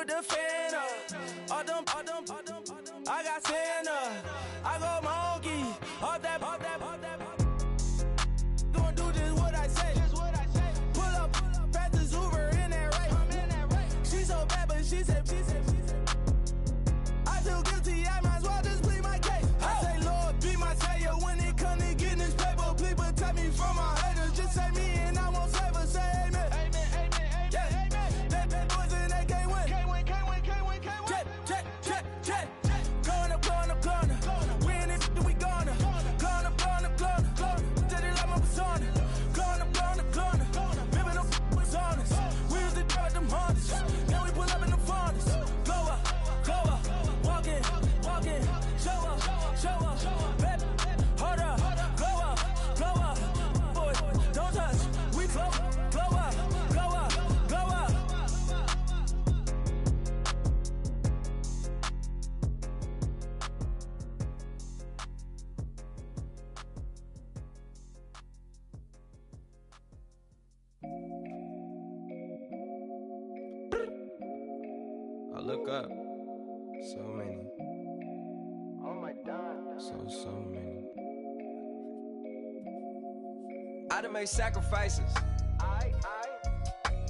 the fan up. All them, I got Santa. I go monkey. All that. Gonna do just what I say. Pull up, pass the Uber in that race. She so bad, but she said. I feel guilty, I might as well just plead my case. I say, Lord, be my savior when it come to getting this paper. Please protect me from my haters. Just say me and I won't save her. Say amen. That boys and they can't win. Check. Going up. Win it, we gonna. Going up. Did it like my persona. Going up. Ripping up was honest. We used to drive them Hondas. Now we pull up in the Fondas. Go up. Walking. Show up. Baby, hold up. Glow up. Boy, don't touch. We glow up. I look up, so many. Oh my God. So many. I done made sacrifices.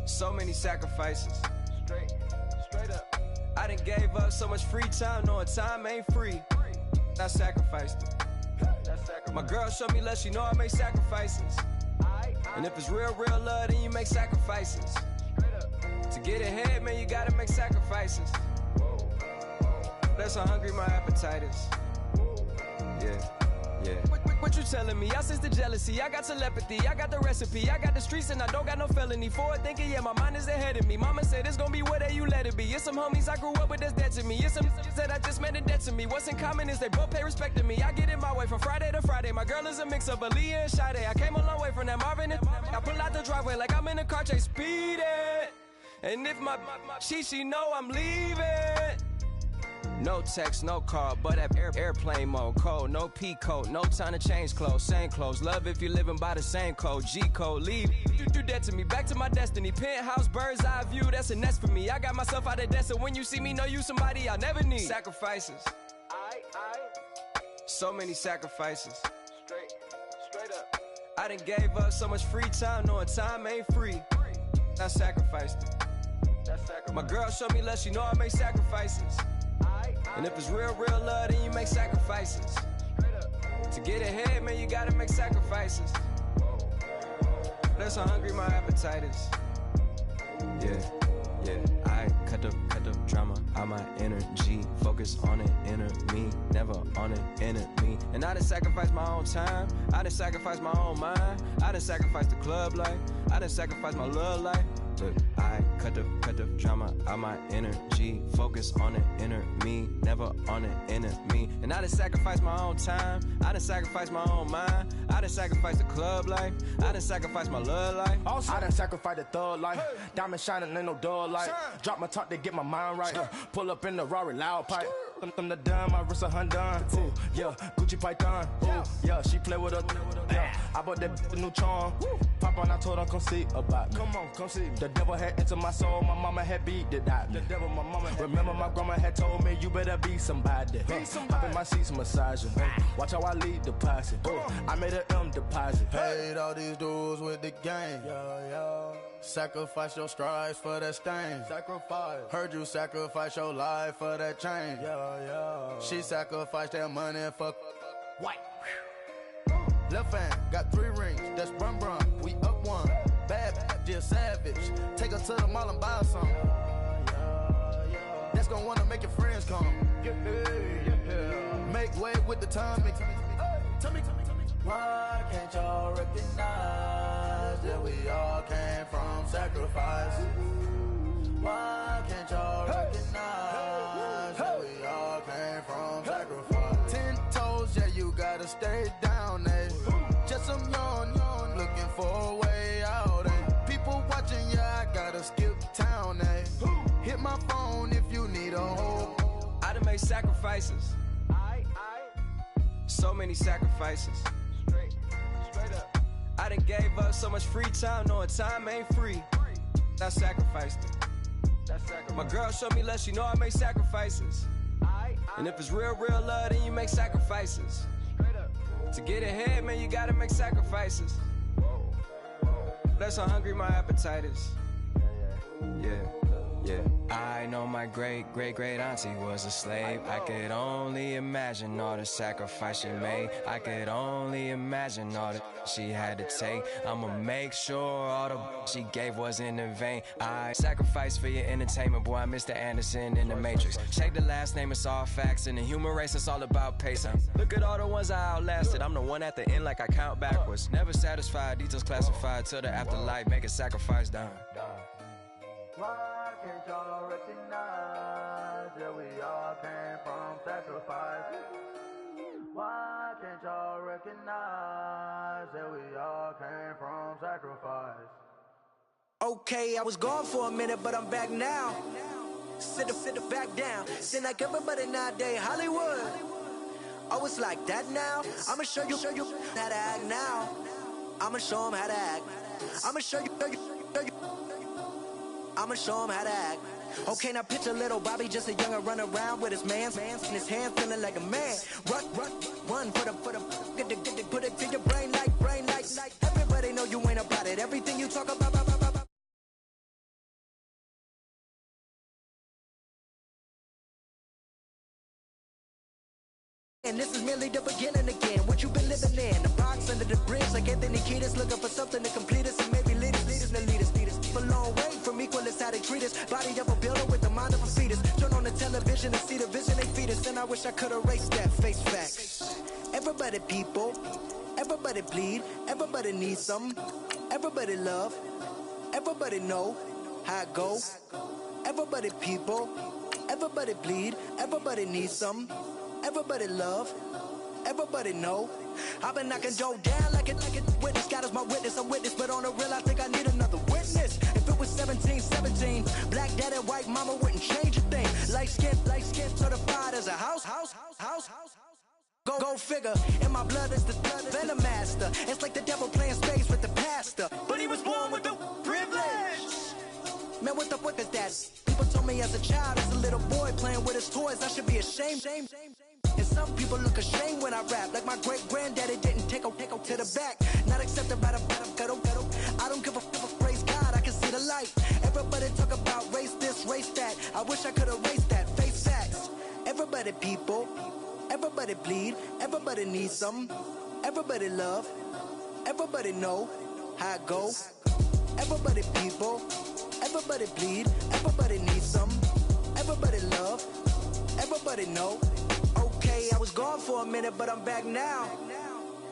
So many sacrifices. Straight up. I done gave up so much free time, knowing time ain't free. I sacrificed it. My girl showed me love, she know I make sacrifices. And if it's real love, then you make sacrifices. To get ahead, man, you gotta make sacrifices. That's how hungry my appetite is. Yeah. What you telling me? I sense the jealousy, I got telepathy, I got the recipe, I got the streets and I don't got no felony. Forward thinking, yeah, my mind is ahead of me. Mama said it's gonna be whatever you let it be. It's some homies I grew up with that's dead to me. It's some that I just met in debt to me. What's in common is they both pay respect to me. I get in my way from Friday to Friday. My girl is a mix of Aaliyah and Sade. I came a long way from that Marvin and I pull out the driveway like I'm in a car chase speeding. And if my she know I'm leaving. No text, no call, but at airplane mode. Cold, no P code, no time to change clothes. Same clothes, love if you're living by the same code. G code, leave, you do that to me. Back to my destiny, penthouse, bird's eye view, that's a nest for me. I got myself out of debt, so when you see me, know you somebody I'll never need. Sacrifices. So many sacrifices. Straight up. I done gave up so much free time, knowing time ain't free. I sacrificed it. My girl showed me love, she know I make sacrifices. And if it's real love, then you make sacrifices. To get ahead, man, you gotta make sacrifices. That's how hungry my appetite is. Yeah. I cut the drama out my energy. Focus on it, inner me, never on it, enemy. And I done sacrificed my own time. I done sacrificed my own mind. I done sacrificed the club life. I done sacrificed my love life. But I cut the drama out my energy. Focus on it, inner me, never on it, enemy. And I done sacrificed my own time. I done sacrificed my own mind. I done sacrificed the club life. I done sacrificed my love life. I done sacrificed the thug life. Diamond shining, ain't no dull light. Drop my top to get my mind right. Pull up in the Rari loud pipe. Them the dime, my wrist a Hyundai. Ooh, yeah, Gucci Python. Ooh, yeah, she play with her. Yeah, I bought that new charm. Pop on, I told her come see about me. Come on, come see me. The devil had entered my soul, my mama had beat it out. The devil, my mama had remember my grandma had told me you better be somebody. Hop in my seats, massaging. Watch how I lead the posse. I made an M deposit. Paid all these dues with the game. Sacrifice your strides for that stain. Sacrifice. Heard you sacrifice your life for that change. She sacrificed that money for White. left hand, got 3 rings, that's brum brum. We up one, bad, just savage. Take her to the mall and buy some. That's gonna wanna make your friends come. Make way with the timing. Tell me. Why can't y'all recognize that we all came from sacrifice? Why can't y'all recognize that we all came from sacrifice? 10 toes, yeah, you gotta stay down, eh? Just some yawn, looking for a way out, eh? People watching, yeah, I gotta skip town, eh? Hit my phone if you need a hold. I done made sacrifices. So many sacrifices. Straight up. I done gave up so much free time, knowing time ain't free. I sacrificed it. My girl showed me love, she know I make sacrifices. And if it's real love, then you make sacrifices. To get ahead, man, you gotta make sacrifices. That's how hungry my appetite is. Yeah. I know my great auntie was a slave. I could only imagine all the sacrifice she made. I could only imagine all the she had to take. I'ma make sure all the she gave wasn't in vain. I sacrifice for your entertainment, boy. I'm Mr. Anderson in the Matrix. Check the last name, it's all facts. In the human race, it's all about pacing. Look at all the ones I outlasted. I'm the one at the end, like I count backwards. Never satisfied, details classified till the afterlife. Make a sacrifice down. Why can't y'all recognize that we all came from sacrifice? Why can't y'all recognize that we all came from sacrifice? Okay, I was gone for a minute, but I'm back now. Sit back down. Seem like everybody nowadays Hollywood. Oh, it's like that now. I'ma show you how to act now. I'ma show 'em how to act. I'ma show you. I'ma show him how to act. Okay, now picture little Bobby, just a young'un run around with his mans in his hands, feeling like a man. Run for the get put it to your brain like. Everybody know you ain't about it. Everything you talk about. And this is merely the beginning again. What you been living in? The box under the bridge, like Anthony Kiedis, looking for something to complete us and maybe lead us. A long way from equal is how they treat us. Body of a builder with the mind of a fetus. Turn on the television and see the vision they feed us. And I wish I could erase that face facts. Everybody people, everybody bleed, everybody needs something. Everybody love, everybody know how it go. Everybody people, everybody bleed, everybody needs something. Everybody love, everybody know. I've been knocking Joe down like a witness. God is my witness, I'm witness, but on the real I think I need another witness. If it was 17, black dad and white mama wouldn't change a thing. Light skin certified as a house. Go figure, in my blood is the venom master. It's like the devil playing space with the pastor. But he was born with the privilege. Man, what the fuck is that? People told me as a child, as a little boy playing with his toys, I should be ashamed. And some people look ashamed when I rap, like my great-granddaddy didn't take a to the back. Not accepted by the ghetto. I don't give a praise God, I can see the light. Everybody talk about race this, race that. I wish I could erase that, face facts. Everybody people, everybody bleed, everybody needs something. Everybody love, everybody know how it go. Everybody people, everybody bleed, everybody needs something. Everybody love, everybody know. Okay, I was gone for a minute, but I'm back now.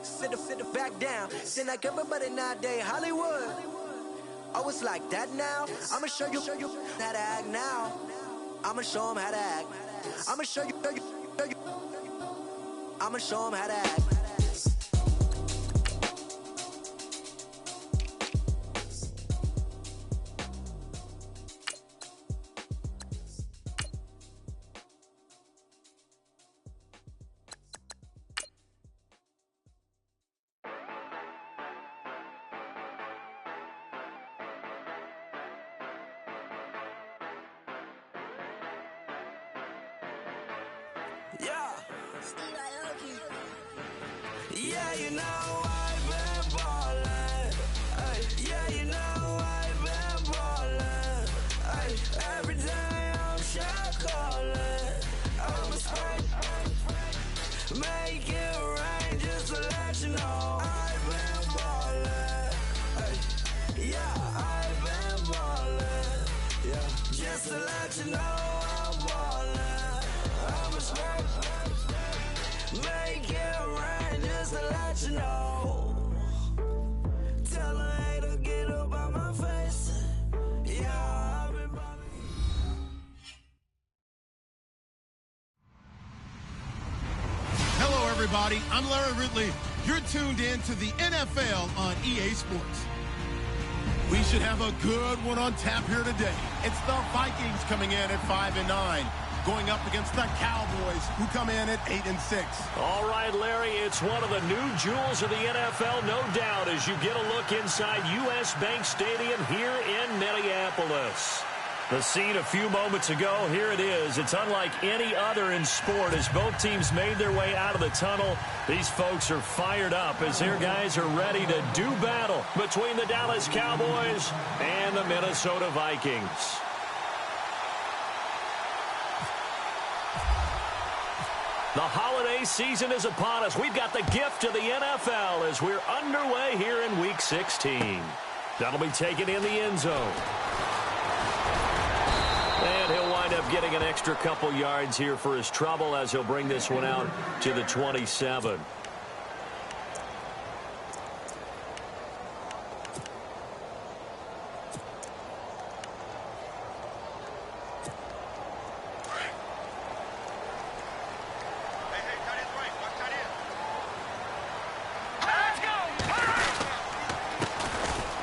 Sit back down. Seem like everybody nowadays Hollywood. Oh, it's like that now. I'ma show you how to act now. I'ma show 'em how to act. I'ma show you. I'ma show 'em how to act. Yeah, you know I've been ballin'. Yeah, you know I've been ballin'. Every day I'm shot callin'. I'm a spray. Make it rain just to let you know I've been ballin'. Yeah, I've been ballin'. Yeah, just to let you know I'm ballin'. I'm a spray. Make it rain just to let you know. Tell a hater get up on my face. Yeah, I've been ballin'. Hello, everybody. I'm Larry Ridley. You're tuned in to the NFL on EA Sports. We should have a good one on tap here today. It's the Vikings coming in at 5-9. Going up against the Cowboys, who come in at 8-6. All right, Larry, it's one of the new jewels of the NFL, no doubt, as you get a look inside U.S. Bank Stadium here in Minneapolis. The scene a few moments ago, here it is. It's unlike any other in sport. As both teams made their way out of the tunnel, these folks are fired up as their guys are ready to do battle between the Dallas Cowboys and the Minnesota Vikings. The holiday season is upon us. We've got the gift of the NFL as we're underway here in Week 16. That'll be taken in the end zone. And he'll wind up getting an extra couple yards here for his trouble as he'll bring this one out to the 27.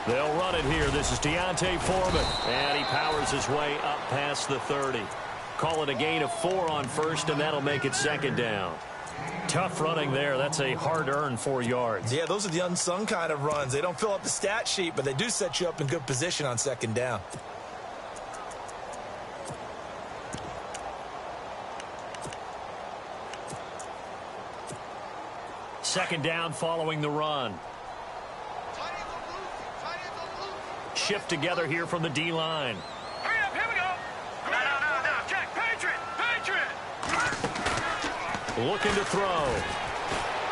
They'll run it here. This is Deontay Foreman. And he powers his way up past the 30. Call it a gain of 4 on first, and that'll make it second down. Tough running there. That's a hard-earned 4 yards. Yeah, those are the unsung kind of runs. They don't fill up the stat sheet, but they do set you up in good position on second down. Second down following the run. Shift together here from the D-line. Hurry up, here we go. No, Jack, Patriot. Looking to throw.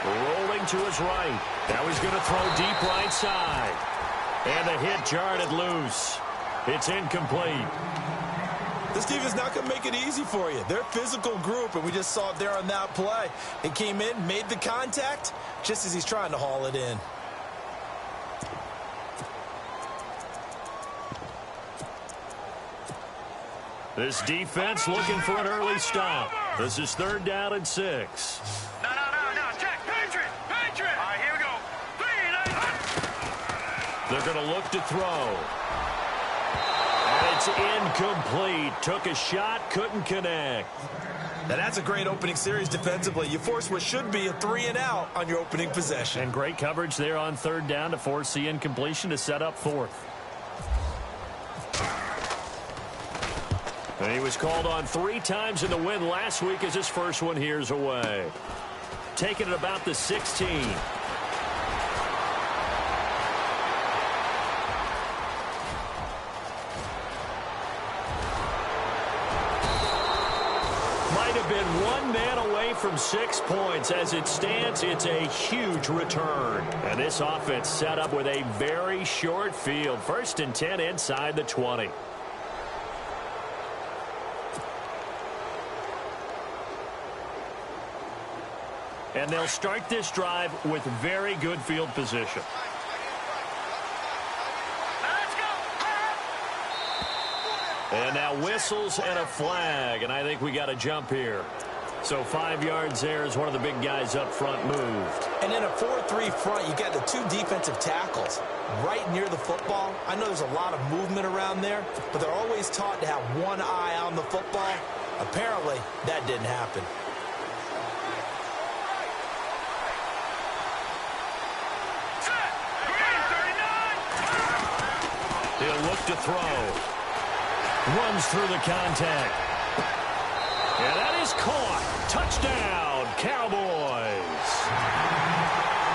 Rolling to his right. Now he's going to throw deep right side. And the hit jarred it loose. It's incomplete. This defense not going to make it easy for you. They're a physical group, and we just saw it there on that play. He came in, made the contact, just as he's trying to haul it in. This defense looking for an early stop. This is third down and 6. No, Jack, Patriot. All right, here we go. 3, 9. They're going to look to throw. And it's incomplete. Took a shot, couldn't connect. Now that's a great opening series defensively. You force what should be a 3-and-out on your opening possession. And great coverage there on third down to force the incompletion to set up fourth. And he was called on 3 times in the win last week as his first one here's away. Taking it about the 16. Might have been 1 man away from 6 points. As it stands, it's a huge return. And this offense set up with a very short field. 1st and 10 inside the 20. And they'll start this drive with very good field position. Let's go. And now whistles and a flag. And I think we got a jump here. So 5 yards there as one of the big guys up front moved. And in a 4-3 front, you got the 2 defensive tackles right near the football. I know there's a lot of movement around there, but they're always taught to have one eye on the football. Apparently, that didn't happen. He'll look to throw. Runs through the contact. And that is caught. Touchdown, Cowboys.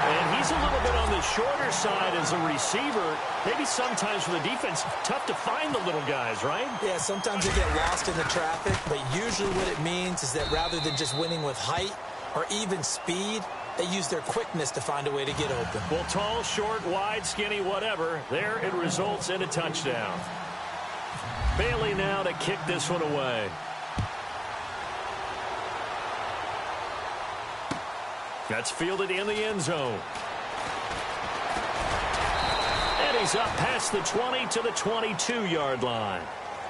And he's a little bit on the shorter side as a receiver. Maybe sometimes for the defense, tough to find the little guys, right? Yeah, sometimes they get lost in the traffic, but usually what it means is that rather than just winning with height or even speed, they use their quickness to find a way to get open. Well, tall, short, wide, skinny, whatever. There it results in a touchdown. Bailey now to kick this one away. That's fielded in the end zone. And he's up past the 20 to the 22-yard line.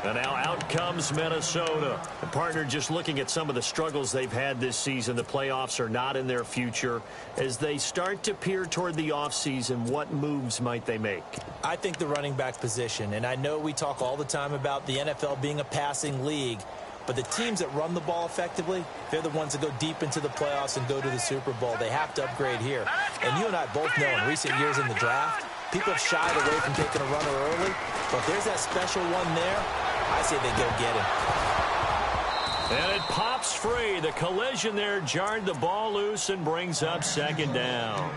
And now out comes Minnesota. The partner just looking at some of the struggles they've had this season. The playoffs are not in their future. As they start to peer toward the offseason, what moves might they make? I think the running back position, and I know we talk all the time about the NFL being a passing league, but the teams that run the ball effectively, they're the ones that go deep into the playoffs and go to the Super Bowl. They have to upgrade here. And you and I both know in recent years in the draft, people have shied away from taking a runner early, but if there's that special one there, I say they go get him. And it pops free. The collision there jarred the ball loose and brings up second down.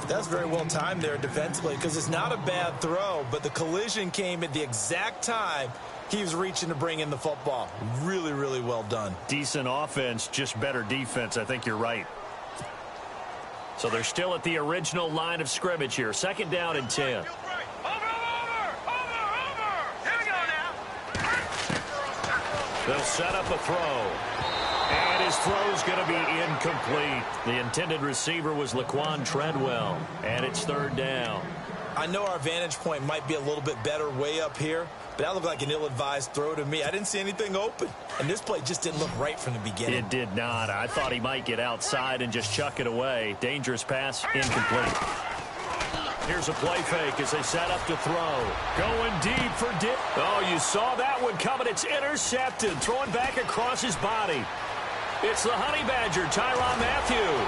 That's very well timed there defensively because it's not a bad throw, but the collision came at the exact time he was reaching to bring in the football. Really, really well done. Decent offense, just better defense. I think you're right. So they're still at the original line of scrimmage here. Second down and 10. They'll set up a throw. And his throw's going to be incomplete. The intended receiver was Laquan Treadwell. And it's third down. I know our vantage point might be a little bit better way up here, but that looked like an ill-advised throw to me. I didn't see anything open. And this play just didn't look right from the beginning. It did not. I thought he might get outside and just chuck it away. Dangerous pass, incomplete. Here's a play fake as they set up to throw. Going deep for Dick. Oh, you saw that one coming. It's intercepted. Throwing back across his body. It's the Honey Badger, Tyrann Mathieu.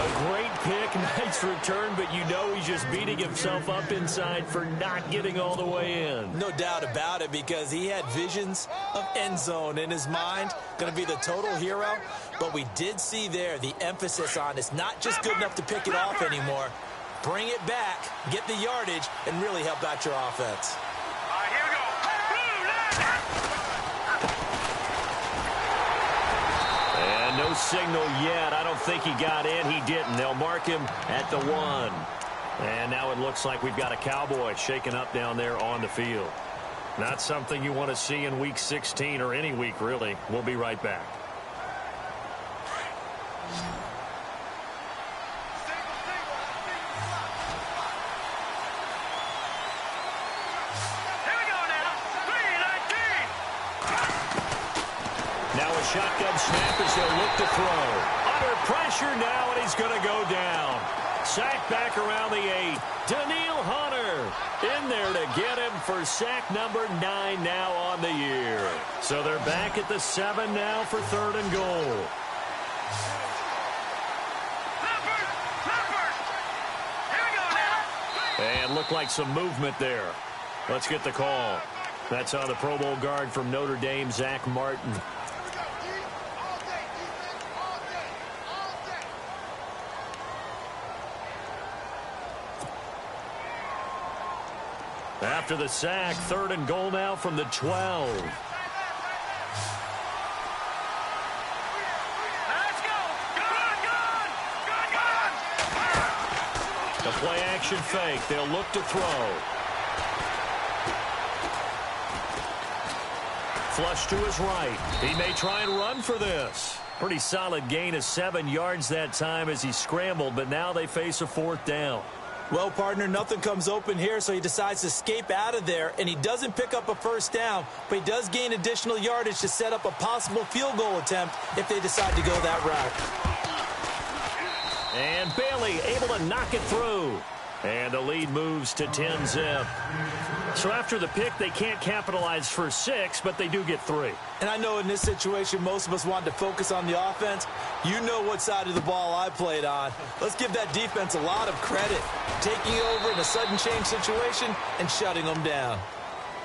A great pick, nice return, but you know he's just beating himself up inside for not getting all the way in. No doubt about it, because he had visions of end zone in his mind. Going to be the total hero. But we did see there the emphasis on it's not just good enough to pick it off anymore. Bring it back, get the yardage, and really help out your offense. All right, here we go. And no signal yet. I don't think he got in. He didn't. They'll mark him at the 1. And now it looks like we've got a Cowboy shaken up down there on the field. Not something you want to see in Week 16 or any week, really. We'll be right back. Shotgun snap as they'll look to throw. Under pressure now, and he's going to go down. Sack back around the 8. Daniil Hunter in there to get him for sack number 9 now on the year. So they're back at the 7 now for 3rd and goal. And looked like some movement there. Let's get the call. That's on the Pro Bowl guard from Notre Dame, Zach Martin. After the sack, 3rd and goal now from the 12. Let's go. Good. The play action fake. They'll look to throw. Flush to his right. He may try and run for this. Pretty solid gain of 7 yards that time as he scrambled, but now they face a 4th down. Well, partner, nothing comes open here, so he decides to escape out of there, and he doesn't pick up a 1st down, but he does gain additional yardage to set up a possible field goal attempt if they decide to go that route. And Bailey able to knock it through. And the lead moves to 10-zip. So after the pick, they can't capitalize for 6, but they do get 3. And I know in this situation, most of us wanted to focus on the offense. You know what side of the ball I played on. Let's give that defense a lot of credit. Taking over in a sudden change situation and shutting them down.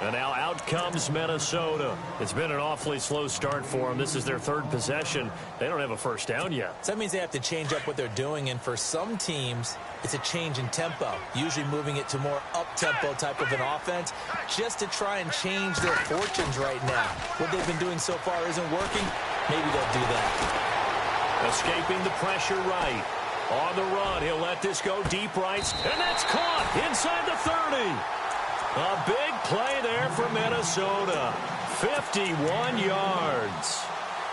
And now out comes Minnesota. It's been an awfully slow start for them. This is their 3rd possession. They don't have a 1st down yet. So that means they have to change up what they're doing, and for some teams, it's a change in tempo, usually moving it to more up-tempo type of an offense just to try and change their fortunes right now. What they've been doing so far isn't working. Maybe they'll do that. Escaping the pressure right. On the run, he'll let this go deep right, and that's caught inside the 30. A big play there for Minnesota. 51 yards.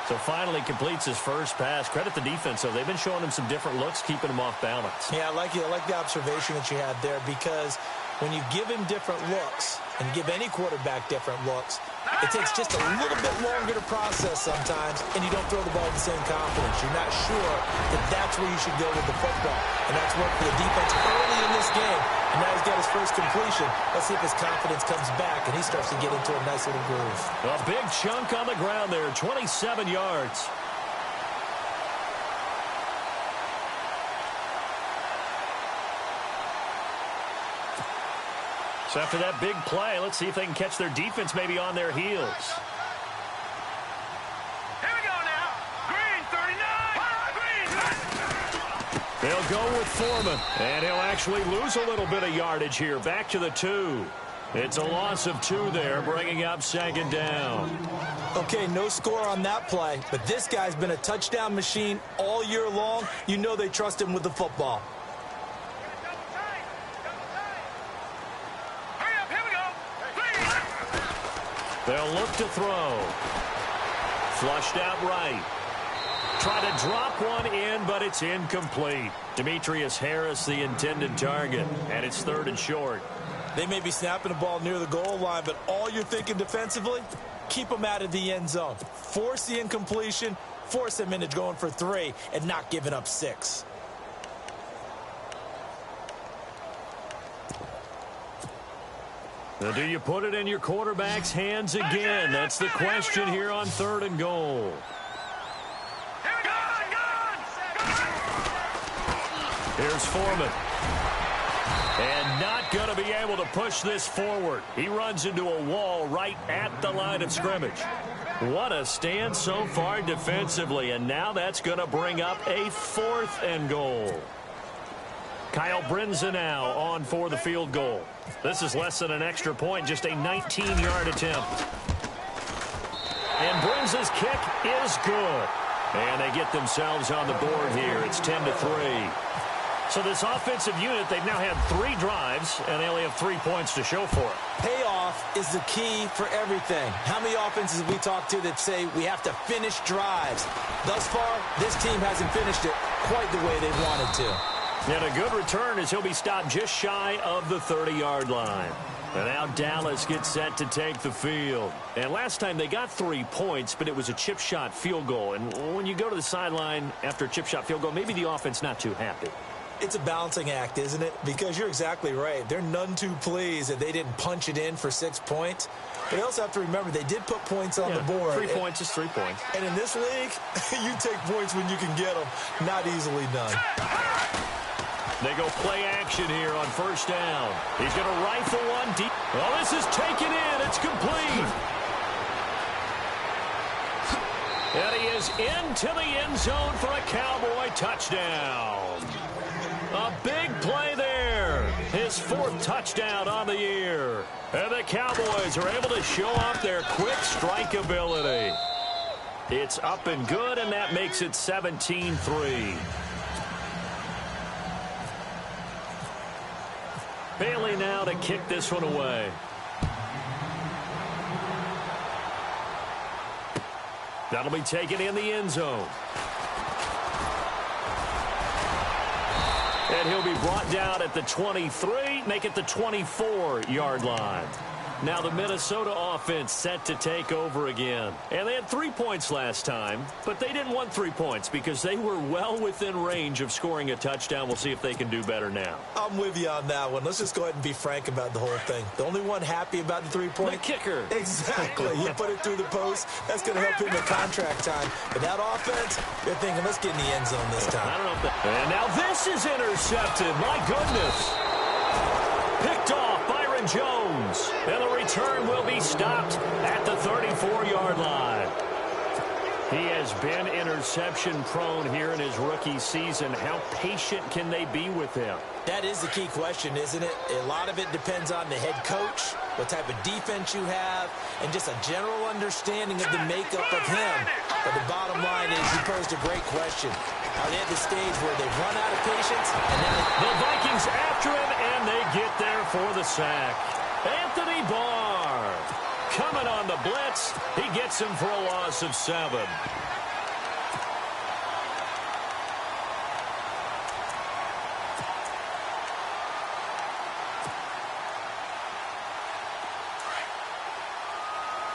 So finally completes his first pass. Credit the defense, though. They've been showing him some different looks, keeping him off balance. Yeah, I like the observation that you had there, because when you give him different looks and give any quarterback different looks, it takes just a little bit longer to process sometimes, and you don't throw the ball with the same confidence. You're not sure that that's where you should go with the football. And that's worked for the defense early in this game. And now he's got his first completion. Let's see if his confidence comes back and he starts to get into a nice little groove. A big chunk on the ground there, 27 yards. So after that big play, let's see if they can catch their defense maybe on their heels. Here we go now. Green 39. Green. They'll go with Foreman, and he'll actually lose a little bit of yardage here. Back to the 2. It's a loss of 2 there, bringing up 2nd down. Okay, no score on that play, but this guy's been a touchdown machine all year long. You know they trust him with the football. Hurry up, here we go. They'll look to throw. Flushed out right. Try to drop one in, but it's incomplete. Demetrius Harris, the intended target, and it's 3rd and short. They may be snapping the ball near the goal line, but all you're thinking defensively, keep them out of the end zone. Force the incompletion, force them into going for 3, and not giving up 6. Now, do you put it in your quarterback's hands again? That's the question here on 3rd and goal. Here's Foreman. And not going to be able to push this forward. He runs into a wall right at the line of scrimmage. What a stand so far defensively, and now that's going to bring up a 4th and goal. Kyle Brinza now on for the field goal. This is less than an extra point, just a 19-yard attempt. And Brinza's kick is good. And they get themselves on the board here. It's 10-3. So this offensive unit, they've now had 3 drives, and they only have 3 points to show for it. Payoff is the key for everything. How many offenses have we talked to that say we have to finish drives? Thus far, this team hasn't finished it quite the way they wanted to. And a good return as he'll be stopped just shy of the 30-yard line. And now Dallas gets set to take the field. And last time they got 3 points, but it was a chip shot field goal. And when you go to the sideline after a chip shot field goal, maybe the offense not too happy. It's a balancing act, isn't it? Because you're exactly right. They're none too pleased that they didn't punch it in for 6 points. But they also have to remember they did put points on the board. 3 points is 3 points. And in this league, you take points when you can get them. Not easily done. They go play action here on 1st down. He's going to rifle one deep. Well, this is taken in. It's complete. And he is into the end zone for a Cowboy touchdown. A big play there. His 4th touchdown on the year. And the Cowboys are able to show off their quick strike ability. It's up and good, and that makes it 17-3. Bailey now to kick this one away. That'll be taken in the end zone. And he'll be brought down at the 23, make it the 24-yard line. Now the Minnesota offense set to take over again. And they had 3 points last time, but they didn't want 3 points because they were well within range of scoring a touchdown. We'll see if they can do better now. I'm with you on that one. Let's just go ahead and be frank about the whole thing. The only one happy about the 3-point? The kicker. Exactly. You put it through the post. That's going to help him in contract time. But that offense, they're thinking, let's get in the end zone this time. I don't know if that... And now this is intercepted. My goodness. Picked off Byron Jones. And the return will be stopped at the 34-yard line. He has been interception-prone here in his rookie season. How patient can they be with him? That is the key question, isn't it? A lot of it depends on the head coach, what type of defense you have, and just a general understanding of the makeup of him. But the bottom line is you posed a great question. Are they at the stage where they've run out of patience? And now the Vikings after him, and they get there for the sack. Anthony Barr coming on the blitz. He gets him for a loss of 7.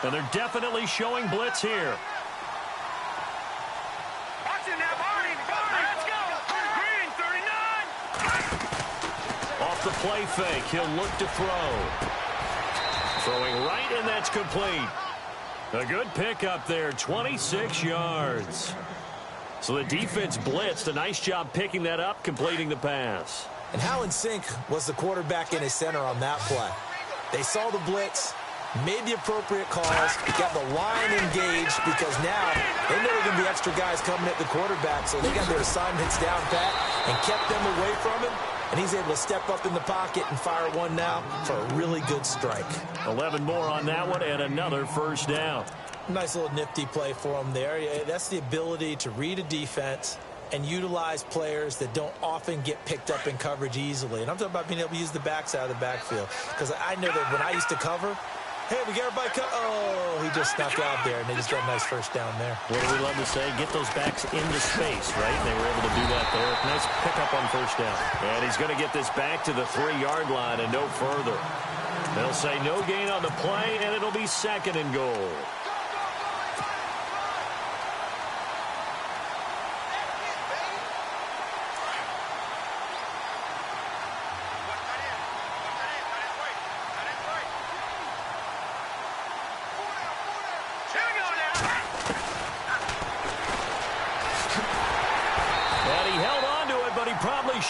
And they're definitely showing blitz here. Let's go. Green 39. Off the play fake, he'll look to throw. Throwing right, and that's complete. A good pickup there, 26 yards. So the defense blitzed. A nice job picking that up, completing the pass. And how in sync was the quarterback and his center on that play? They saw the blitz, made the appropriate calls, got the line engaged because now they know there are going to be extra guys coming at the quarterback, so they got their assignments down pat and kept them away from him, and he's able to step up in the pocket and fire one now for a really good strike. 11 more on that one and another first down. Nice little nifty play for him there. That's the ability to read a defense and utilize players that don't often get picked up in coverage easily. And I'm talking about being able to use the backside of the backfield, because I know that when I used to cover, hey, we got everybody cut. Oh, he just snuck out there, and they just got a nice first down there. What do we love to say? Get those backs into space, right? They were able to do that there. Nice pickup on first down. And he's going to get this back to the 3-yard line and no further. They'll say no gain on the play, and it'll be 2nd and goal.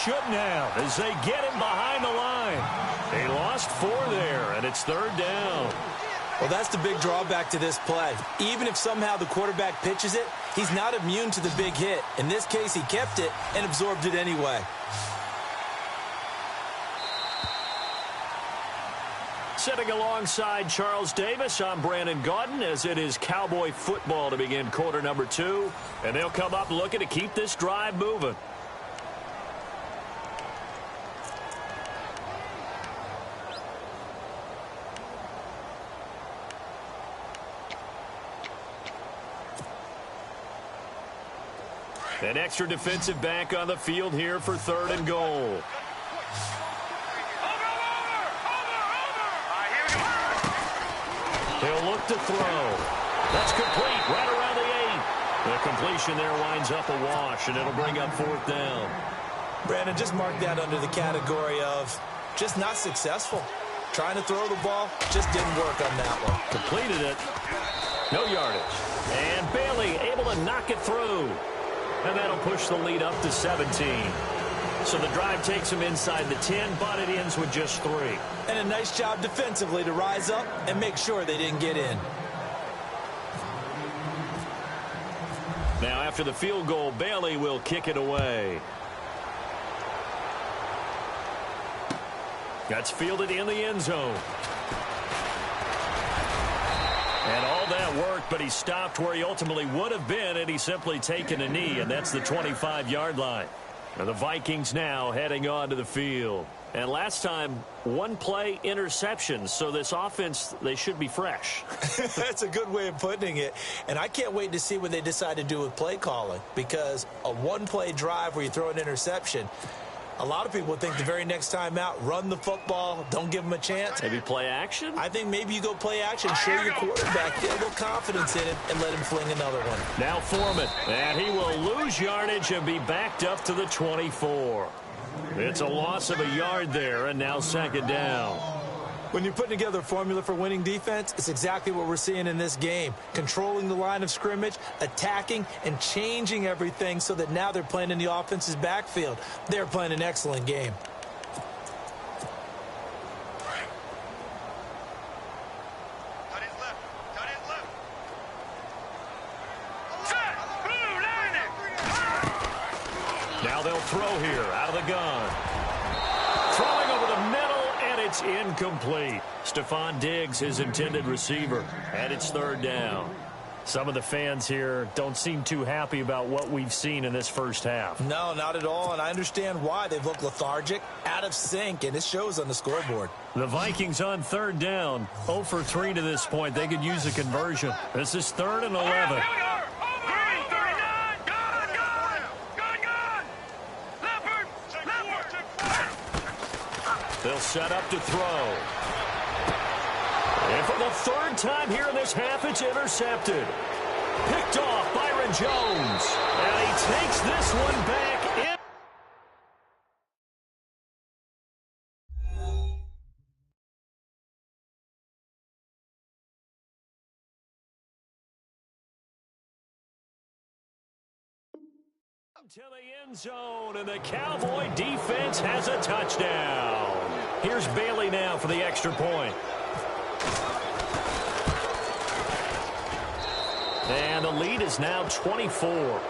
Shouldn't have, as they get him behind the line. They lost 4 there, and it's 3rd down. Well, that's the big drawback to this play. Even if somehow the quarterback pitches it, he's not immune to the big hit. In this case, he kept it and absorbed it anyway. Sitting alongside Charles Davis, I'm Brandon Gaudin, as it is Cowboy football to begin quarter number 2. And they'll come up looking to keep this drive moving. An extra defensive back on the field here for 3rd and goal. He'll look to throw. That's complete right around the 8. The completion there winds up a wash, and it'll bring up 4th down. Brandon, just mark that under the category of just not successful. Trying to throw the ball just didn't work on that one. Completed it. No yardage. And Bailey able to knock it through. And that'll push the lead up to 17. So the drive takes him inside the 10, but it ends with just 3. And a nice job defensively to rise up and make sure they didn't get in. Now after the field goal, Bailey will kick it away. That's fielded in the end zone. And all that worked, but he stopped where he ultimately would have been, and he's simply taken a knee, and that's the 25-yard line. And the Vikings now heading on to the field. And last time, 1 play interception, so this offense, they should be fresh. That's a good way of putting it. And I can't wait to see what they decide to do with play calling, because a 1-play drive where you throw an interception, a lot of people think the very next time out, run the football, don't give them a chance. Maybe play action? I think maybe you go play action, show your quarterback, get a little confidence in him, and let him fling another one. Now Foreman, and he will lose yardage and be backed up to the 24. It's a loss of a yard there, and now 2nd down. When you're putting together a formula for winning defense, it's exactly what we're seeing in this game. Controlling the line of scrimmage, attacking, and changing everything so that now they're playing in the offense's backfield. They're playing an excellent game. Now they'll throw here out of the gun. Throwing over the middle. It's incomplete. Stephon Diggs, his intended receiver, and it's 3rd down. Some of the fans here don't seem too happy about what we've seen in this first half. No, not at all, and I understand why. They've looked lethargic, out of sync, and it shows on the scoreboard. The Vikings on 3rd down, 0 for 3 to this point. They could use a conversion. This is 3rd and 11. They'll set up to throw. And for the 3rd time here in this half, it's intercepted. Picked off Byron Jones. And he takes this one back in. To the end zone, and the Cowboy defense has a touchdown. Here's Bailey now for the extra point. And the lead is now 24.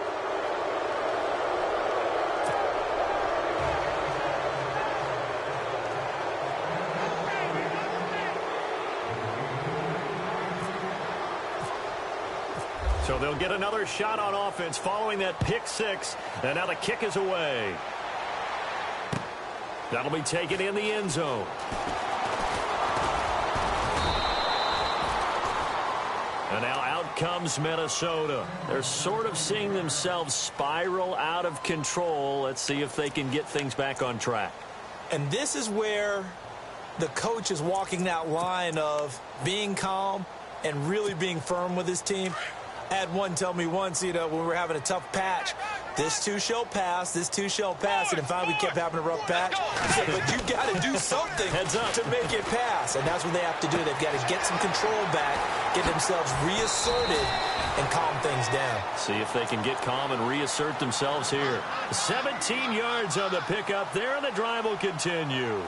So they'll get another shot on offense following that pick six. And now the kick is away. That'll be taken in the end zone. And now out comes Minnesota. They're sort of seeing themselves spiral out of control. Let's see if they can get things back on track. And this is where the coach is walking that line of being calm and really being firm with his team. I had one tell me once, when we were having a tough patch, this too shall pass, this too shall pass. And finally we kept having a rough patch. He said, but you got to do something to make it pass. And that's what they have to do. They've got to get some control back, get themselves reasserted, and calm things down. See if they can get calm and reassert themselves here. 17 yards on the pickup there, and the drive will continue.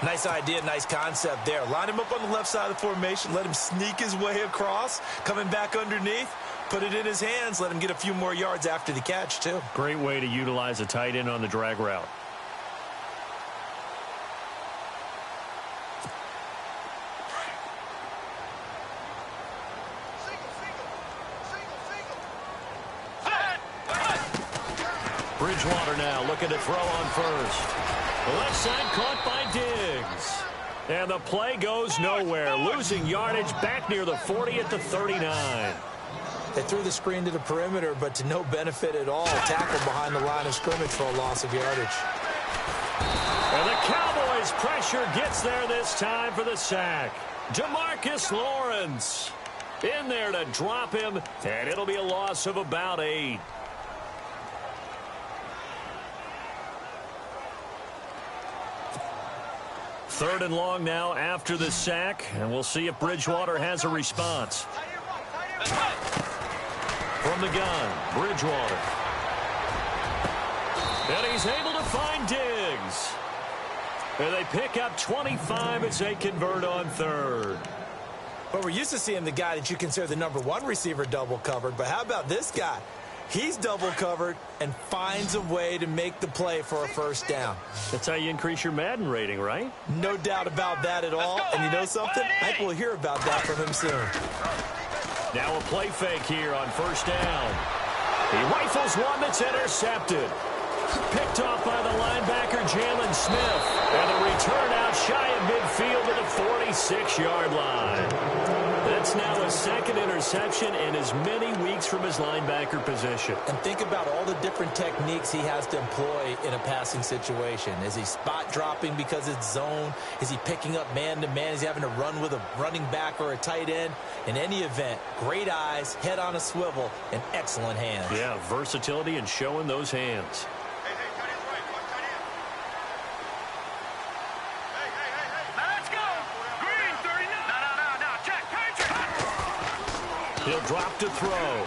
Nice idea, nice concept there. Line him up on the left side of the formation. Let him sneak his way across. Coming back underneath. Put it in his hands. Let him get a few more yards after the catch, too. Great way to utilize a tight end on the drag route. Bridgewater now looking to throw on first. The left side caught by Diggs. And the play goes nowhere. Losing yardage back near the 40 at the 39. They threw the screen to the perimeter, but to no benefit at all. Tackle behind the line of scrimmage for a loss of yardage. And the Cowboys' pressure gets there this time for the sack. Demarcus Lawrence in there to drop him, and it'll be a loss of about 8. Third and long now after the sack, and we'll see if Bridgewater has a response. From the gun, Bridgewater. And he's able to find Diggs. And they pick up 25 as they convert on third. But we're used to seeing the guy that you consider the #1 receiver double covered, but how about this guy? He's double covered and finds a way to make the play for a first down. That's how you increase your Madden rating, right? No doubt about that at all. And you know something? I think we'll hear about that from him soon. Now a play fake here on first down. He rifles one that's intercepted. Picked off by the linebacker, Jalen Smith. And a return out shy of midfield to the 46-yard line. That's now a second interception in as many weeks from his linebacker position. And think about all the different techniques he has to employ in a passing situation. Is he spot dropping because it's zone? Is he picking up man-to-man? Is he having to run with a running back or a tight end? In any event, great eyes, head on a swivel, and excellent hands. Yeah, versatility and showing those hands. He'll drop to throw.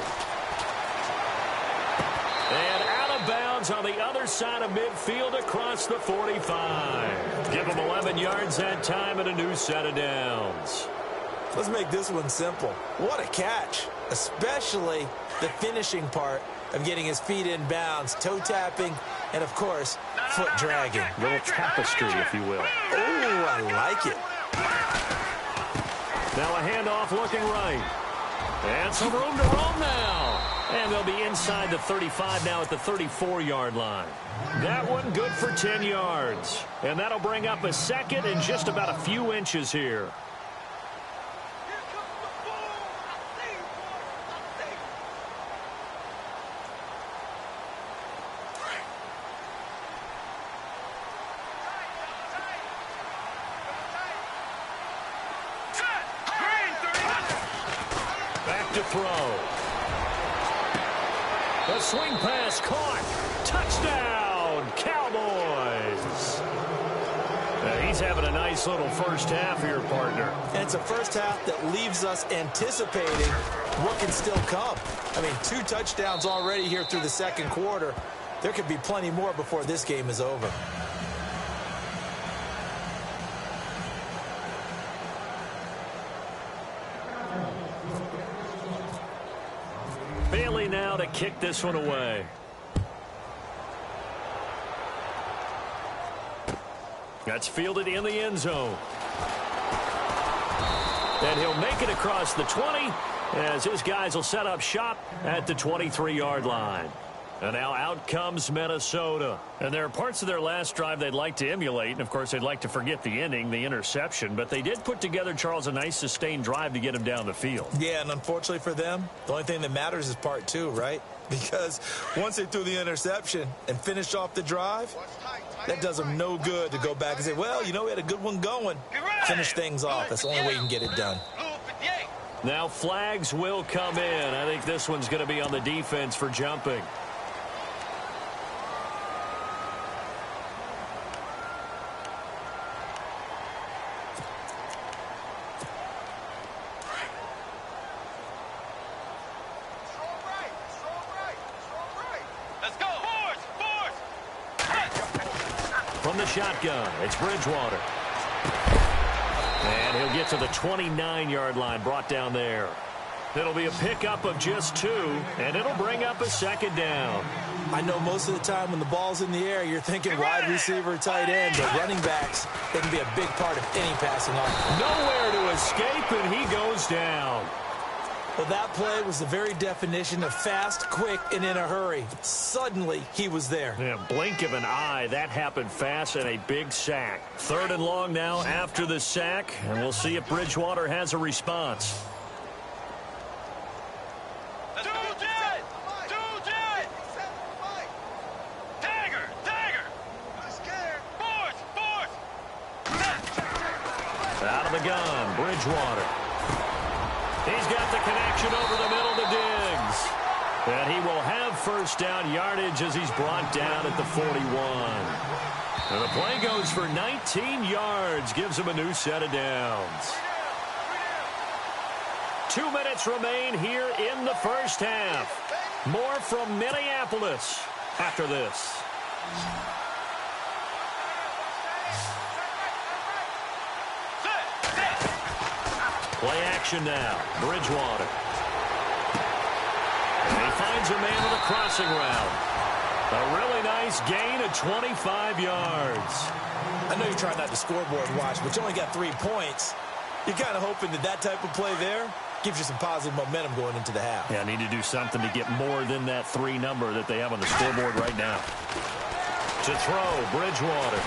And out of bounds on the other side of midfield across the 45. Give him 11 yards that time and a new set of downs. Let's make this one simple. What a catch, especially the finishing part of getting his feet in bounds, toe tapping, and, of course, foot dragging. A little tapestry, if you will. Oh, I like it. Now a handoff looking right. And some room to roam now. And they'll be inside the 35 now at the 34-yard line. That one good for 10 yards. And that'll bring up a second and just about a few inches here. Throw. The swing pass caught. Touchdown, Cowboys. He's having a nice little first half here, partner. And it's a first half that leaves us anticipating what can still come. I mean, 2 touchdowns already here through the second quarter. There could be plenty more before this game is over. kick this one away. That's fielded in the end zone. And he'll make it across the 20 as his guys will set up shop at the 23-yard line. And now out comes Minnesota. And there are parts of their last drive they'd like to emulate. And, of course, they'd like to forget the ending, the interception. But they did put together, Charles, a nice sustained drive to get him down the field. Yeah, and unfortunately for them, the only thing that matters is part two, right? Because once they threw the interception and finished off the drive, that does them no good to go back and say, well, you know, we had a good one going. Finish things off. That's the only way you can get it done. Now flags will come in. I think this one's going to be on the defense for jumping. From the shotgun, it's Bridgewater. And he'll get to the 29-yard line, brought down there. It'll be a pickup of just 2, and it'll bring up a second down. I know most of the time when the ball's in the air, you're thinking wide receiver, tight end, but running backs, they can be a big part of any passing offense. Nowhere to escape, and he goes down. Well, that play was the very definition of fast, quick, and in a hurry. Suddenly, he was there. Yeah, blink of an eye. That happened fast and a big sack. 3rd and long now after the sack, and we'll see if Bridgewater has a response. Out of the gun, Bridgewater. He's got the connection over the middle to Diggs. And he will have first down yardage as he's brought down at the 41. And the play goes for 19 yards, gives him a new set of downs. 2 minutes remain here in the first half. More from Minneapolis after this. Play action now. Bridgewater. And he finds a man with a crossing route. A really nice gain of 25 yards. I know you're trying not to scoreboard watch, but you only got 3 points. You're kind of hoping that type of play there gives you some positive momentum going into the half. Yeah, I need to do something to get more than that 3 number that they have on the scoreboard right now. To throw, Bridgewater.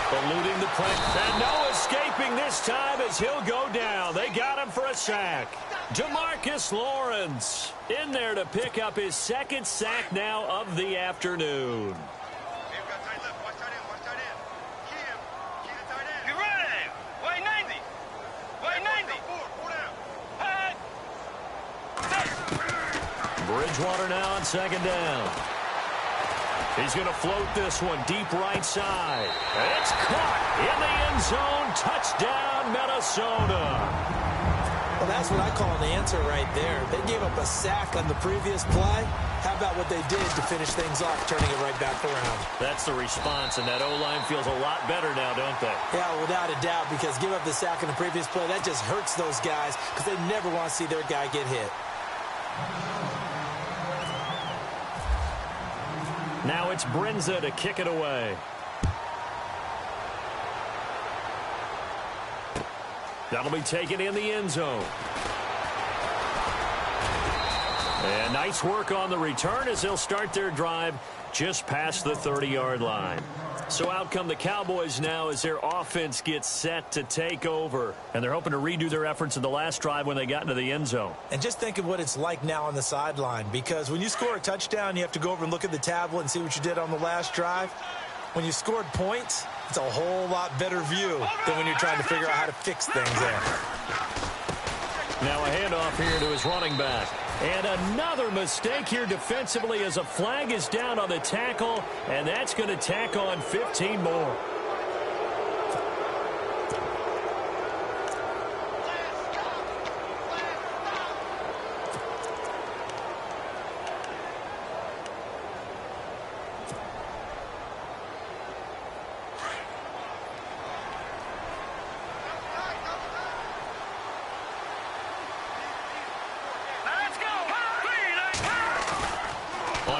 Eluding the pressure. And no escaping this time as he'll go down. They got him for a sack. DeMarcus Lawrence in there to pick up his 2nd sack now of the afternoon. Bridgewater now on 2nd down. He's going to float this one deep right side. It's caught in the end zone. Touchdown, Minnesota. Well, that's what I call an answer right there. They gave up a sack on the previous play. How about what they did to finish things off, turning it right back around? That's the response, and that O-line feels a lot better now, don't they? Yeah, without a doubt, because give up the sack in the previous play, that just hurts those guys because they never want to see their guy get hit. Now it's Brinza to kick it away. That'll be taken in the end zone. And nice work on the return as they'll start their drive just past the 30-yard line. So out come the Cowboys now as their offense gets set to take over. And they're hoping to redo their efforts in the last drive when they got into the end zone. And just think of what it's like now on the sideline, because when you score a touchdown, you have to go over and look at the tablet and see what you did on the last drive. When you scored points, it's a whole lot better view than when you're trying to figure out how to fix things there. Now a handoff here to his running back. And another mistake here defensively as a flag is down on the tackle, and that's going to tack on 15 more.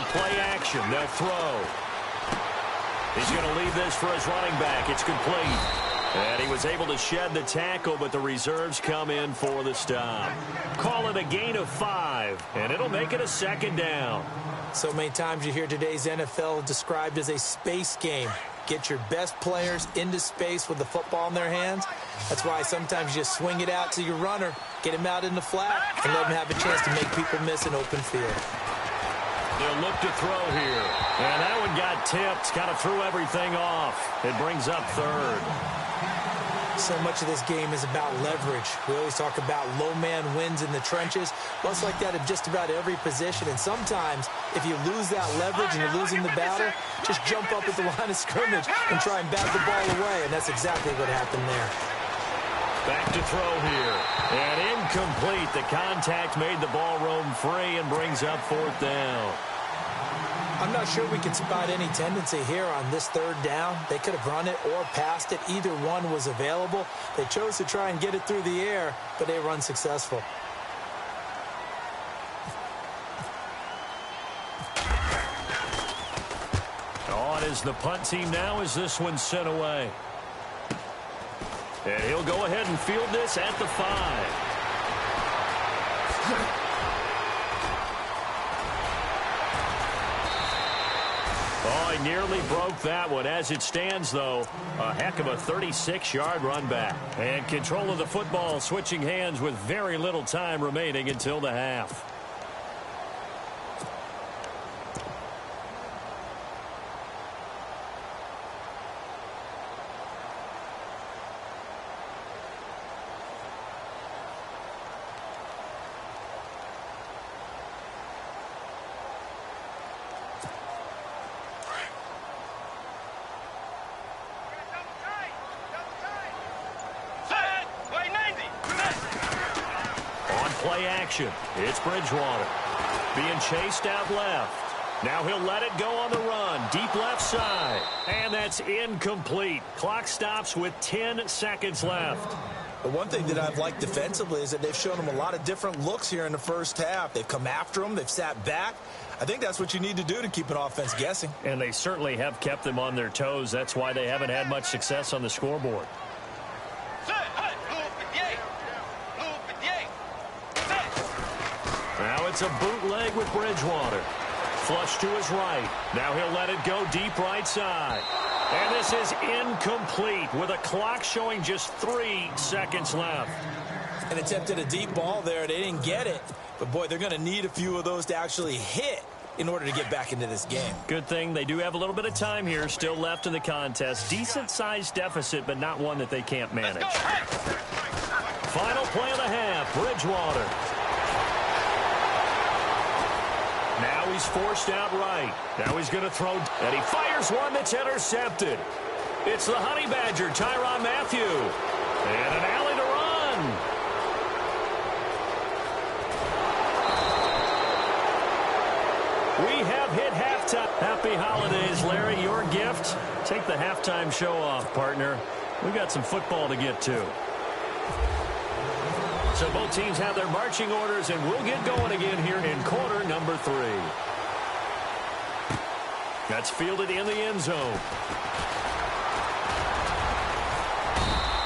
play action. They'll throw. He's going to leave this for his running back. It's complete. And he was able to shed the tackle, but the reserves come in for the stop. Call it a gain of 5, and it'll make it a 2nd down. So many times you hear today's NFL described as a space game. Get your best players into space with the football in their hands. That's why sometimes you just swing it out to your runner, get him out in the flat, and let him have a chance to make people miss an open field. They'll look to throw here. And that one got tipped. Kind of threw everything off. It brings up 3rd. So much of this game is about leverage. We always talk about low man wins in the trenches. Well, it's like that in just about every position. And sometimes, if you lose that leverage and you're losing the battle, just jump up at the line of scrimmage and try and bat the ball away. And that's exactly what happened there. Back to throw here. And incomplete. The contact made the ball roam free and brings up 4th down. I'm not sure we can spot any tendency here on this 3rd down. They could have run it or passed it. Either one was available. They chose to try and get it through the air, but they were unsuccessful. On is the punt team now as this one's sent away. And he'll go ahead and field this at the 5. Oh, he nearly broke that one. As it stands, though, a heck of a 36-yard run back. And control of the football switching hands with very little time remaining until the half. Play action. It's Bridgewater. Being chased out left. Now he'll let it go on the run. Deep left side. And that's incomplete. Clock stops with 10 seconds left. The one thing that I've liked defensively is that they've shown him a lot of different looks here in the first half. They've come after him. They've sat back. I think that's what you need to do to keep an offense guessing. And they certainly have kept them on their toes. That's why they haven't had much success on the scoreboard. Now it's a bootleg with Bridgewater. Flush to his right. Now he'll let it go deep right side. And this is incomplete with a clock showing just 3 seconds left. An attempt at a deep ball there. They didn't get it. But, boy, they're going to need a few of those to actually hit in order to get back into this game. Good thing they do have a little bit of time here still left in the contest. Decent-sized deficit, but not one that they can't manage. Final play of the half, Bridgewater. Now he's forced out right. Now he's going to throw, and he fires one that's intercepted. It's the Honey Badger, Tyrann Mathieu. And an alley to run. We have hit halftime. Happy holidays, Larry. Your gift? Take the halftime show off, partner. We got some football to get to. So both teams have their marching orders, and we'll get going again here in quarter number 3. That's fielded in the end zone.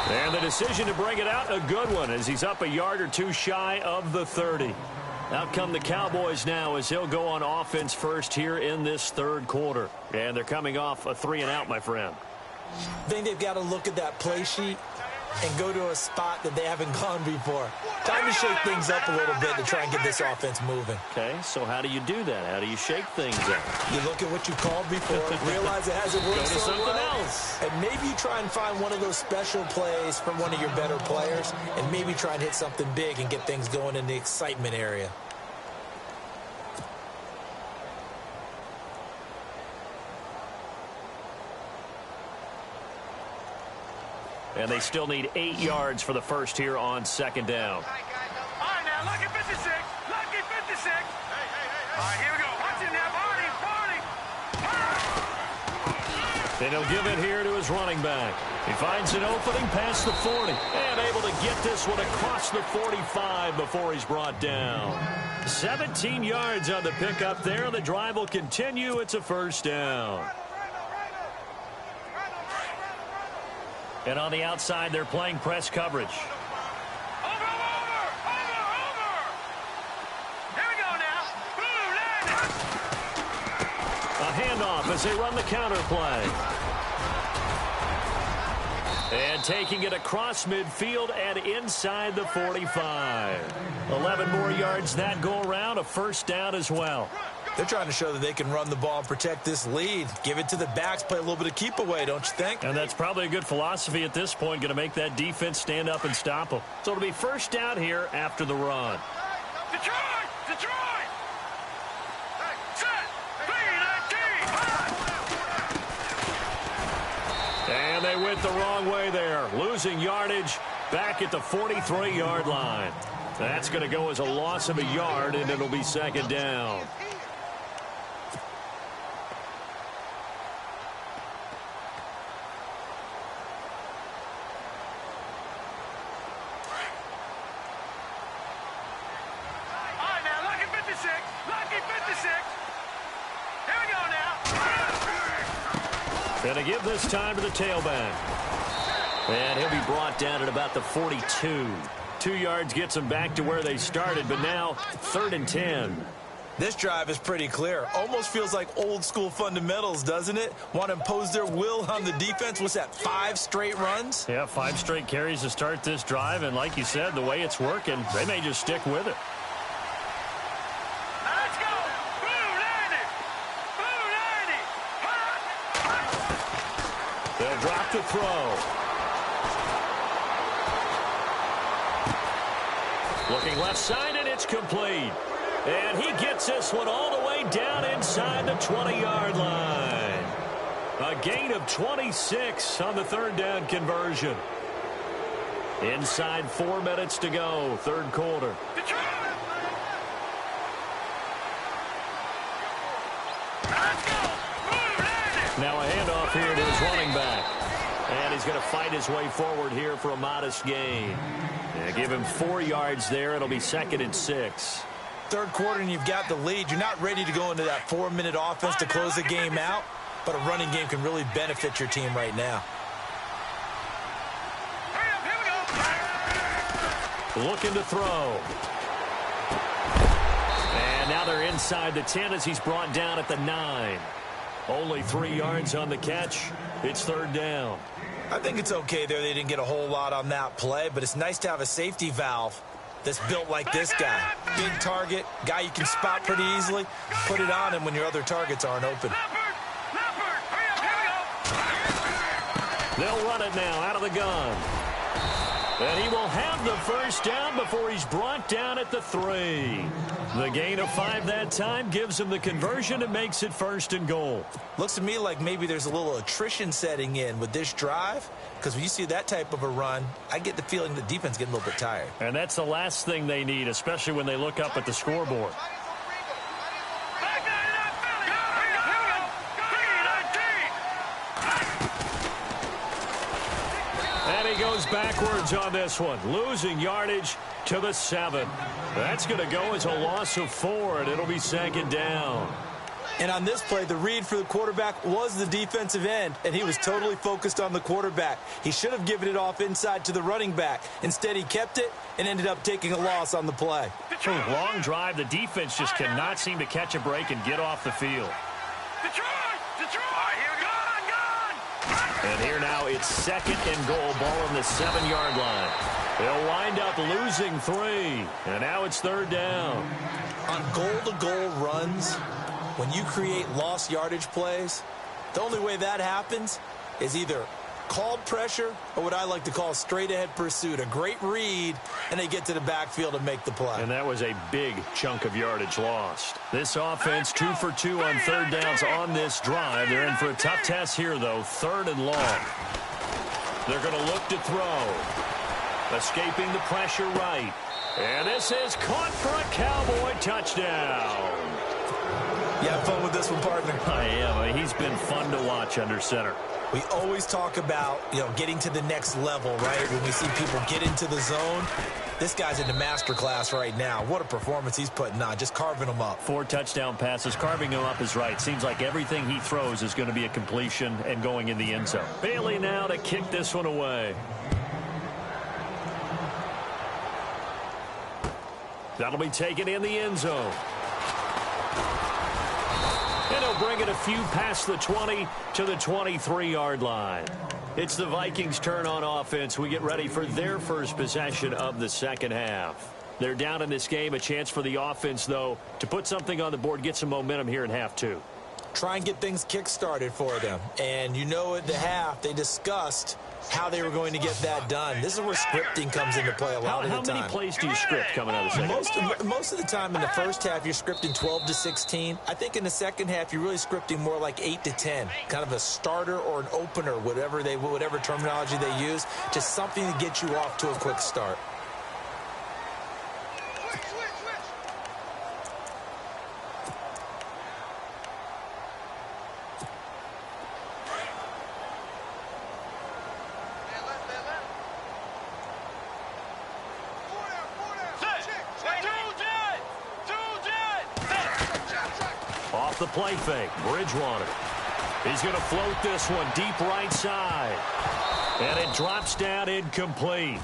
And the decision to bring it out, a good one, as he's up a yard or two shy of the 30. Out come the Cowboys now as he'll go on offense first here in this 3rd quarter. And they're coming off a 3-and-out, my friend. I think they've got to look at that play sheet and go to a spot that they haven't gone before. Time to shake things up a little bit to try and get this offense moving. Okay, so how do you do that? How do you shake things up? You look at what you called before, realize it hasn't worked so well, else. and maybe you try and find one of those special plays from one of your better players, and maybe try and hit something big and get things going in the excitement area. And they still need 8 yards for the first here on 2nd down. All right, now, lucky 56. Lucky 56. All right, here we go. Watch it now, Barney. And he'll give it here to his running back. He finds an opening past the 40 and able to get this one across the 45 before he's brought down. 17 yards on the pickup there. The drive will continue. It's a first down. And on the outside, they're playing press coverage. Handoff as they run the counter play. And taking it across midfield and inside the 45. 11 more yards that go around, a first down as well. They're trying to show that they can run the ball and protect this lead. Give it to the backs, play a little bit of keep away, don't you think? And that's probably a good philosophy at this point, going to make that defense stand up and stop them. So it'll be first down here after the run. Detroit! And they went the wrong way there, losing yardage back at the 43-yard line. That's going to go as a loss of a yard, and it'll be second down. All right, now, lucky 56. Here we go now. Going to give this time to the tailback. And he'll be brought down at about the 42. 2 yards gets them back to where they started, but now 3rd and 10. This drive is pretty clear. Almost feels like old school fundamentals, doesn't it? Want to impose their will on the defense. What's that, 5 straight runs? Yeah, 5 straight carries to start this drive, and like you said, the way it's working, they may just stick with it. Let's go. Blue 90. They'll drop to throw. Looking left side, and it's complete. And he gets this one all the way down inside the 20-yard line. A gain of 26 on the 3rd down conversion. Inside 4 minutes to go, 3rd quarter. Now a handoff here to his running back. And he's going to fight his way forward here for a modest gain. Yeah, give him 4 yards there. It'll be 2nd and 6. 3rd quarter and you've got the lead. You're not ready to go into that 4-minute offense to close the game out, but a running game can really benefit your team right now. Looking to throw. And now they're inside the 10 as he's brought down at the 9. Only 3 yards on the catch. It's 3rd down. I think it's okay there. They didn't get a whole lot on that play, but it's nice to have a safety valve that's built like this guy. Big target, guy you can spot pretty easily. Put it on him when your other targets aren't open. They'll run it now out of the gun. And he will have the first down before he's brought down at the 3. The gain of 5 that time gives him the conversion and makes it 1st and goal. Looks to me like maybe there's a little attrition setting in with this drive, because when you see that type of a run, I get the feeling the defense getting a little bit tired. And that's the last thing they need, especially when they look up at the scoreboard. And he goes backwards on this one, losing yardage to the 7. That's going to go as a loss of 4, and it'll be 2nd down. And on this play, the read for the quarterback was the defensive end, and he was totally focused on the quarterback. He should have given it off inside to the running back. Instead, he kept it and ended up taking a loss on the play. Long drive. The defense just cannot seem to catch a break and get off the field. And here now it's 2nd and goal, ball on the 7-yard line. They'll wind up losing 3, and now it's 3rd down. On goal-to-goal runs, when you create lost yardage plays, the only way that happens is either called pressure or what I like to call straight-ahead pursuit. A great read, and they get to the backfield and make the play. And that was a big chunk of yardage lost. This offense 2 for 2 on 3rd downs on this drive. They're in for a tough test here, though, 3rd and long. They're going to look to throw. Escaping the pressure right. And this is caught for a Cowboy touchdown. You have fun with this one, partner. I am. he's been fun to watch under center. We always talk about, getting to the next level, right? When we see people get into the zone, this guy's in the master class right now. What a performance he's putting on, just carving them up. 4 touchdown passes. Carving him up is right. Seems like everything he throws is going to be a completion and going in the end zone. Bailey now to kick this one away. That'll be taken in the end zone. And he'll bring it a few past the 20 to the 23-yard line. It's the Vikings' turn on offense. We get ready for their first possession of the second half. They're down in this game. A chance for the offense, though, to put something on the board, get some momentum here in half 2. Try and get things kick-started for them. And at the half, they discussed how they were going to get that done. This is where scripting comes into play a lot of the time. How many plays do you script coming out of the second? Most of the time in the first half, you're scripting 12 to 16. I think in the second half, you're really scripting more like 8 to 10. Kind of a starter or an opener, whatever terminology they use. Just something to get you off to a quick start. Off the play fake, Bridgewater. He's going to float this one deep right side. And it drops down incomplete.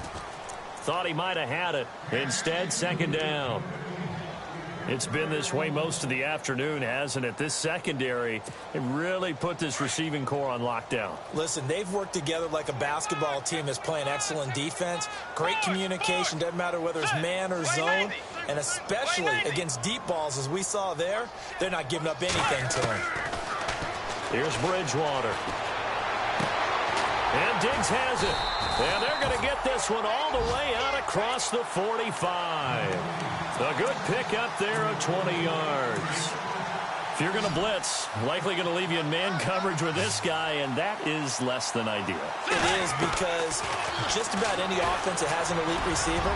Thought he might have had it. Instead, second down. It's been this way most of the afternoon, hasn't it? This secondary, it really put this receiving core on lockdown. Listen, they've worked together like a basketball team that's playing excellent defense. Great communication, doesn't matter whether it's man or zone. And especially against deep balls, as we saw there, they're not giving up anything to him. Here's Bridgewater. And Diggs has it. And they're going to get this one all the way out across the 45. A good pick up there of 20 yards. If you're going to blitz, likely going to leave you in man coverage with this guy, and that is less than ideal. It is, because just about any offense that has an elite receiver,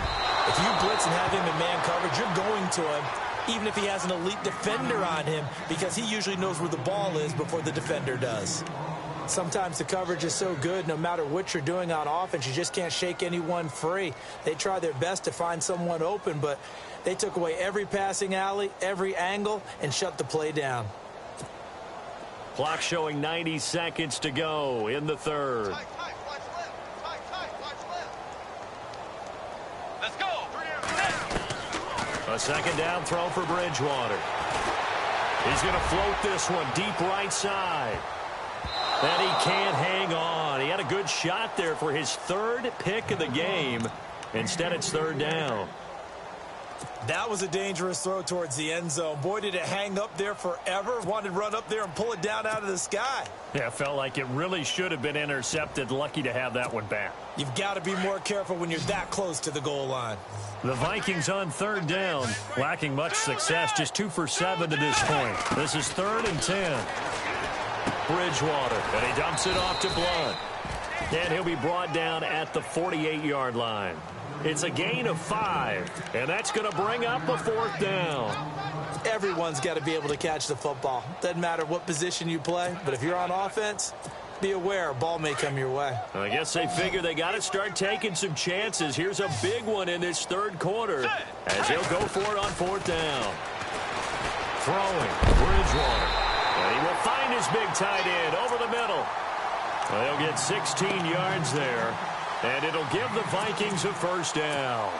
if you blitz and have him in man coverage, you're going to him, even if he has an elite defender on him, because he usually knows where the ball is before the defender does. Sometimes the coverage is so good, no matter what you're doing on offense, you just can't shake anyone free. They try their best to find someone open, but they took away every passing alley, every angle, and shut the play down. Clock showing 90 seconds to go in the third. Let's go. A second down throw for Bridgewater. He's going to float this one deep right side. And he can't hang on. He had a good shot there for his third pick of the game. Instead, it's third down. That was a dangerous throw towards the end zone. Boy, did it hang up there forever. Wanted to run up there and pull it down out of the sky. Yeah, felt like it really should have been intercepted. Lucky to have that one back. You've got to be more careful when you're that close to the goal line. The Vikings on third down, lacking much success, just 2 for 7 to this point. This is 3rd and 10. Bridgewater, and he dumps it off to Blunt. And he'll be brought down at the 48-yard line. It's a gain of 5, and that's going to bring up a 4th down. Everyone's got to be able to catch the football. Doesn't matter what position you play, but if you're on offense, be aware a ball may come your way. I guess they figure they got to start taking some chances. Here's a big one in this third quarter as he'll go for it on 4th down. Throwing, Bridgewater. And he will find his big tight end over the middle. Well, he'll get 16 yards there, and it'll give the Vikings a first down.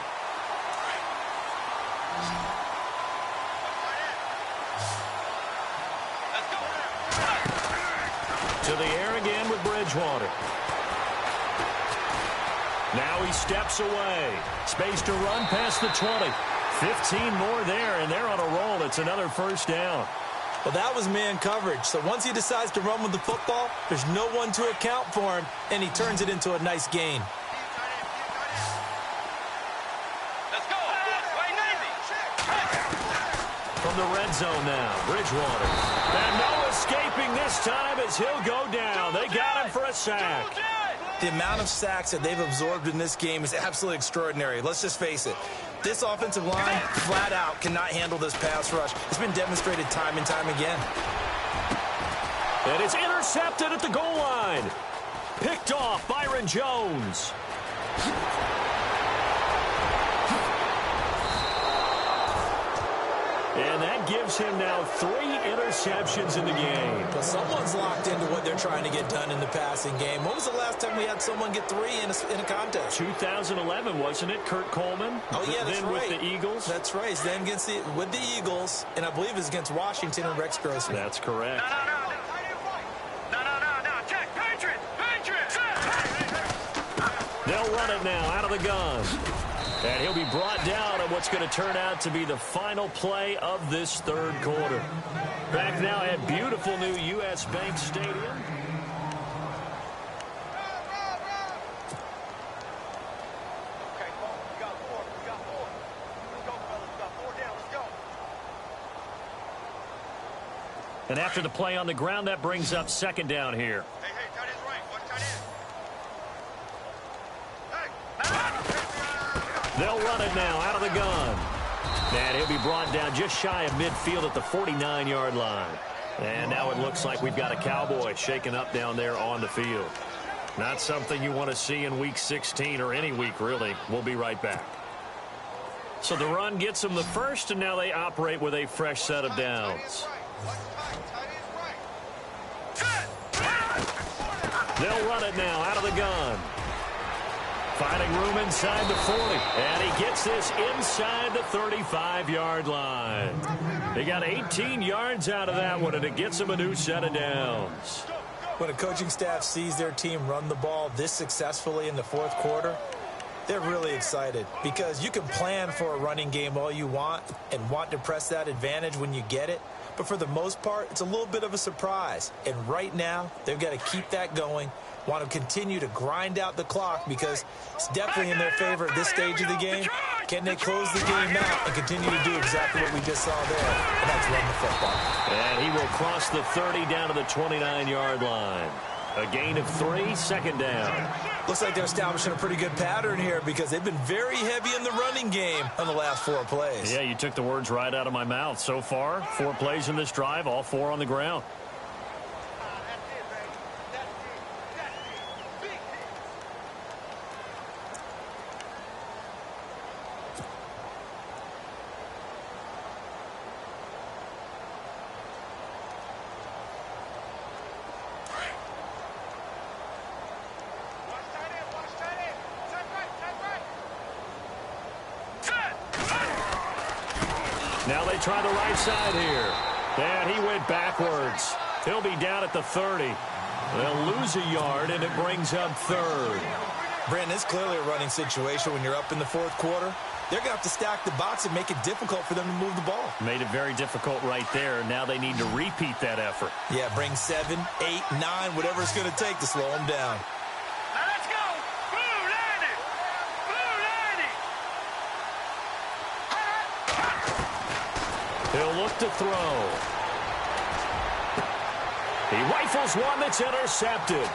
To the air again with Bridgewater. Now he steps away. Space to run past the 20. 15 more there, and they're on a roll. It's another first down. Well, that was man coverage. So once he decides to run with the football, there's no one to account for him, and he turns it into a nice gain. Let's go. From the red zone now, Bridgewater. And no escaping this time as he'll go down. They got him for a sack. The amount of sacks that they've absorbed in this game is absolutely extraordinary. Let's just face it. This offensive line, flat out, cannot handle this pass rush. It's been demonstrated time and time again. And it's intercepted at the goal line. Picked off Byron Jones. And that gives him now 3 interceptions in the game. But someone's locked into what they're trying to get done in the passing game. When was the last time we had someone get 3 in a contest? 2011, wasn't it? Kurt Coleman? Oh, yeah, that's then right. With the Eagles? That's right. Then with the Eagles, and I believe it was against Washington and Rex Grossman. That's correct. No. Check. Patriots. They'll run it now out of the gun. And he'll be brought down on what's going to turn out to be the final play of this third quarter. Back now at beautiful new U.S. Bank Stadium. Okay, we got 4. Let's go, fellas. We got 4 down. Let's go. And after the play on the ground, that brings up second down here. Hey, tight end's right. Watch tight end. They'll run it now out of the gun. And he'll be brought down just shy of midfield at the 49-yard line. And now it looks like we've got a Cowboy shaken up down there on the field. Not something you want to see in Week 16 or any week, really. We'll be right back. So the run gets them the first, and now they operate with a fresh set of downs. They'll run it now out of the gun. Finding room inside the 40. And he gets this inside the 35-yard line. They got 18 yards out of that one, and it gets them a new set of downs. When a coaching staff sees their team run the ball this successfully in the fourth quarter, they're really excited because you can plan for a running game all you want and want to press that advantage when you get it. But for the most part, it's a little bit of a surprise. And right now, they've got to keep that going. Want to continue to grind out the clock because it's definitely in their favor at this stage of the game. Can they close the game out and continue to do exactly what we just saw there? And that's run the football. And he will cross the 30 down to the 29-yard line. A gain of 3, second down. Looks like they're establishing a pretty good pattern here because they've been very heavy in the running game on the last 4 plays. Yeah, you took the words right out of my mouth. So far, 4 plays in this drive, all 4 on the ground. Now they try the right side here. And he went backwards. He'll be down at the 30. They'll lose a yard, and it brings up third. Brandon, it's clearly a running situation when you're up in the fourth quarter. They're going to have to stack the box and make it difficult for them to move the ball. Made it very difficult right there. Now they need to repeat that effort. Yeah, bring 7, 8, 9, whatever it's going to take to slow them down. Now let's go. Blue 90. He'll look to throw. He rifles one that's intercepted.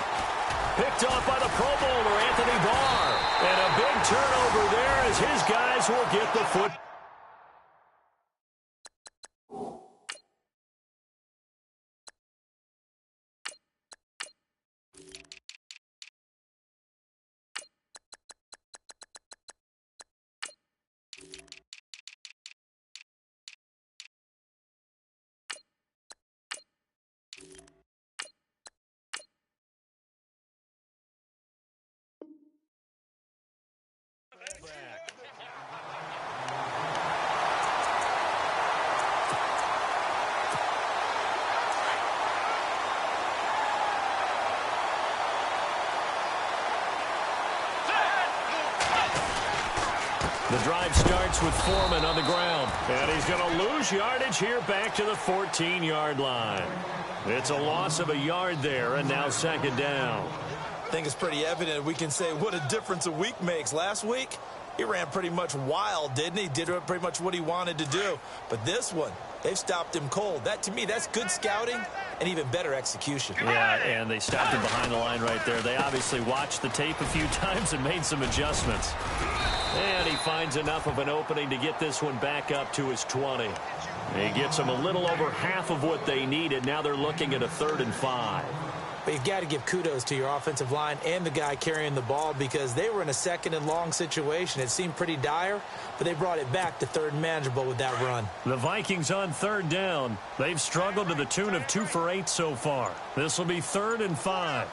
Picked off by the Pro Bowler, Anthony Barr. And a big turnover there as his guys will get the foot. The drive starts with Foreman on the ground. And he's going to lose yardage here back to the 14-yard line. It's a loss of a yard there, and now second down. I think it's pretty evident we can say what a difference a week makes. Last week, he ran pretty much wild, didn't he? Did pretty much what he wanted to do. But this one, they've stopped him cold. That, to me, that's good scouting and even better execution. Yeah, and they stopped him behind the line right there. They obviously watched the tape a few times and made some adjustments. And he finds enough of an opening to get this one back up to his 20. He gets them a little over half of what they needed. Now they're looking at a 3rd and 5. But you've got to give kudos to your offensive line and the guy carrying the ball because they were in a 2nd and long situation. It seemed pretty dire, but they brought it back to 3rd and manageable with that run. The Vikings on 3rd down. They've struggled to the tune of 2 for 8 so far. This will be 3rd and 5.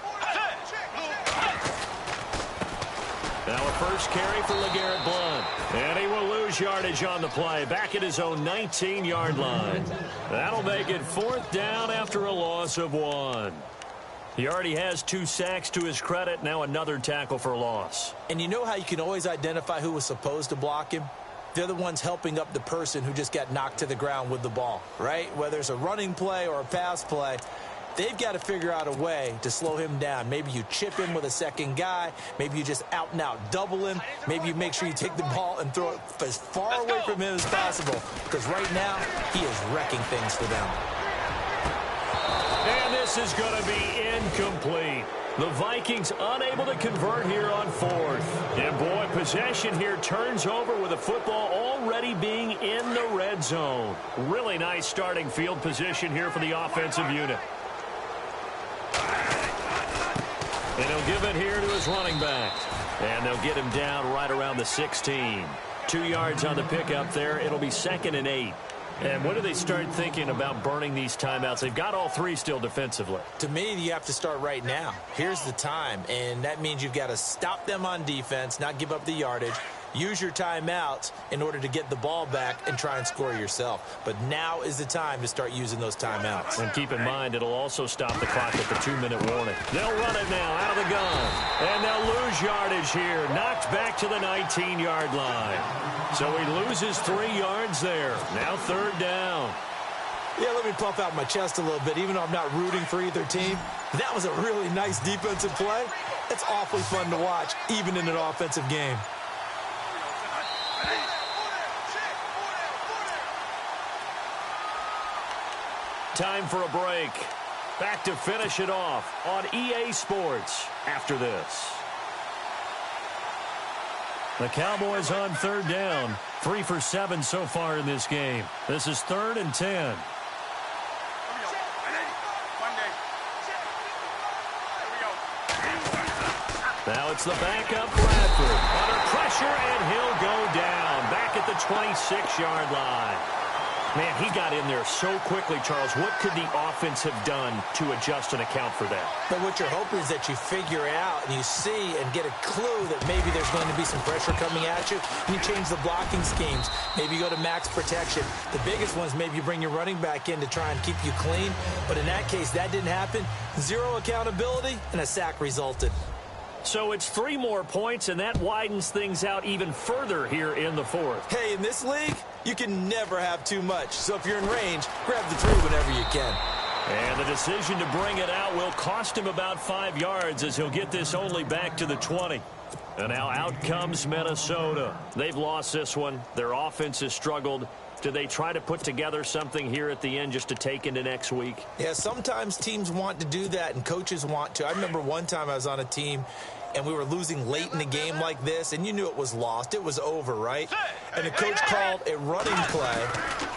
Now a first carry for LeGarrette Blount. And he will lose yardage on the play. Back at his own 19-yard line. That'll make it 4th down after a loss of 1. He already has 2 sacks to his credit. Now another tackle for loss. And you know how you can always identify who was supposed to block him? They're the ones helping up the person who just got knocked to the ground with the ball, right? Whether it's a running play or a pass play, they've got to figure out a way to slow him down. Maybe you chip him with a second guy. Maybe you just out-and-out double him. Maybe you make sure you take the ball and throw it as far away from him as possible. Because right now, he is wrecking things for them. And this is going to be incomplete. The Vikings unable to convert here on 4th. And boy, possession here turns over with the football already being in the red zone. Really nice starting field position here for the offensive unit. And he'll give it here to his running back. And they'll get him down right around the 16. 2 yards on the pickup there. It'll be 2nd and 8. And when do they start thinking about burning these timeouts? They've got all 3 still defensively. To me, you have to start right now. Here's the time, and that means you've got to stop them on defense, not give up the yardage, use your timeouts in order to get the ball back and try and score yourself. But now is the time to start using those timeouts. And keep in mind, it'll also stop the clock at the 2-minute warning. They'll run it now out of the gun. And they'll lose yardage here. Knocked back to the 19-yard line. So he loses 3 yards there. Now 3rd down. Yeah, let me puff out my chest a little bit, even though I'm not rooting for either team. That was a really nice defensive play. It's awfully fun to watch, even in an offensive game. Time for a break. Back to finish it off on EA Sports after this. The Cowboys on 3rd down. 3 for 7 so far in this game. This is 3rd and 10. Now it's the backup Bradford. Under pressure, and he'll go down. Back at the 26-yard line. Man, he got in there so quickly, Charles. What could the offense have done to adjust and account for that? But what you're hoping is that you figure out and you see and get a clue that maybe there's going to be some pressure coming at you, and you change the blocking schemes. Maybe you go to max protection. The biggest one is maybe you bring your running back in to try and keep you clean. But in that case, that didn't happen. 0 accountability, and a sack resulted. So it's 3 more points, and that widens things out even further here in the 4th. Hey, in this league, you can never have too much. So if you're in range, grab the 3 whenever you can. And the decision to bring it out will cost him about 5 yards as he'll get this only back to the 20. And now out comes Minnesota. They've lost this one. Their offense has struggled. Do they try to put together something here at the end just to take into next week? Yeah, sometimes teams want to do that and coaches want to. I remember one time I was on a team and we were losing late in the game like this, and you knew it was lost. It was over, right? And the coach called a running play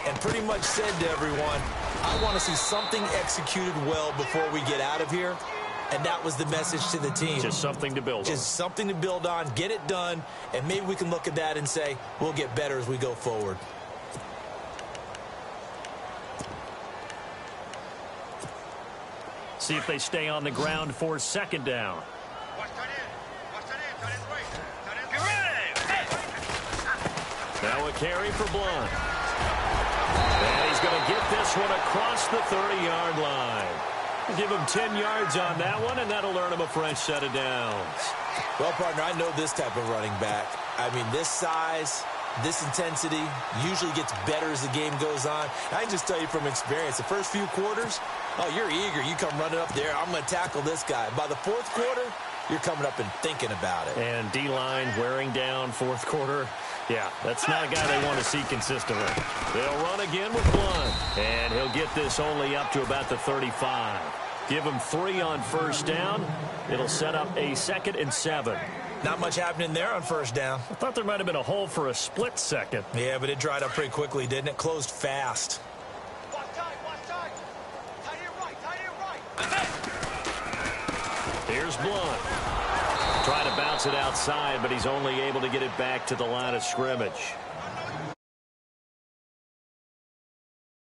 and pretty much said to everyone, I want to see something executed well before we get out of here. And that was the message to the team. Just something to build on. Just something to build on, get it done, and maybe we can look at that and say, we'll get better as we go forward. See if they stay on the ground for 2nd down. Now a carry for Blount. And he's going to get this one across the 30-yard line. Give him 10 yards on that one, and that'll earn him a fresh set of downs. Well, partner, I know this type of running back. I mean, this size, this intensity usually gets better as the game goes on. I can just tell you from experience, the first few quarters, oh, you're eager. You come running up there. I'm going to tackle this guy. By the 4th quarter, you're coming up and thinking about it. And D-line wearing down 4th quarter. Yeah, that's not a guy they want to see consistently. They'll run again with Blount. And he'll get this only up to about the 35. Give him 3 on 1st down. It'll set up a 2nd and 7. Not much happening there on 1st down. I thought there might have been a hole for a split second. Yeah, but it dried up pretty quickly, didn't it? Closed fast. first blood. Trying to bounce it outside, but he's only able to get it back to the line of scrimmage.